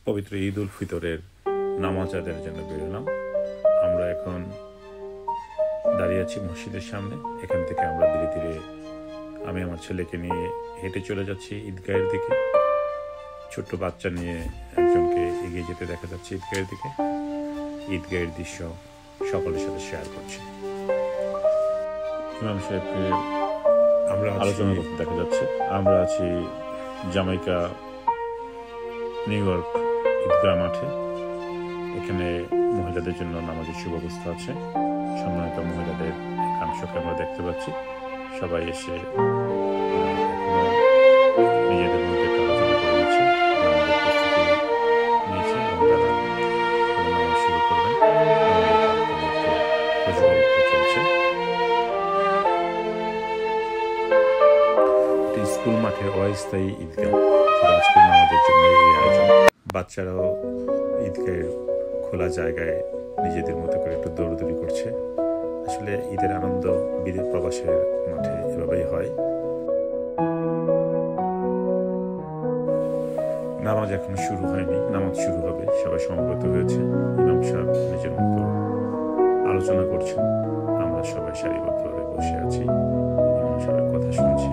পবিত্র ঈদ উল ফিতরের নামাজ আদায়ের জন্য বেরোলাম। আমরা এখন দাঁড়িয়ে আছি মসজিদের সামনে। এখান থেকে আমরা ধীরে ধীরে আমি আমার ছেলেকে নিয়ে হেঁটে চলে যাচ্ছি ঈদগাহের দিকে। ছোট্ট বাচ্চা নিয়ে একজনকে এগিয়ে যেতে দেখা যাচ্ছে ঈদগাহের দিকে। ঈদগাহের দৃশ্য সকলের সাথে শেয়ার করছি। ইমাম সাহেবকে আমরা আলোচনা করতে দেখা যাচ্ছে। আমরা আছি জামাইকা নিউ ইয়র্ক ঈদগাহ মাঠে। এখানে মহিলাদের জন্য নামাজের সুব্যবস্থা আছে। সম্মানিত মহিলাদের একাংশকে আমরা দেখতে পাচ্ছি। সবাই এসে নিজেদের মধ্যে আলোচনা করে নিচ্ছে, নামাজের প্রস্তুতি নিয়েছে এবং তারা নামাজ শুরু করবেন। চলছে স্কুল মাঠে অস্থায়ী ঈদগাহ, আজকের নামাজের জন্য এই আয়োজন। বাচ্চারাও ঈদগাহের খোলা জায়গায় নিজেদের মতো করে একটু দৌড়দৌড়ি করছে। আসলে ঈদের আনন্দ বিদেশ প্রবাসের মাঠে এভাবেই হয়। নামাজ এখনো শুরু হয়নি, নামাজ শুরু হবে। সবাই সমবেত হয়েছে। ইমাম সাহেব নিজের মতো আলোচনা করছেন। আমরা সবাই সারিবদ্ধভাবে বসে আছি, ইমাম সাহেবের কথা শুনছি।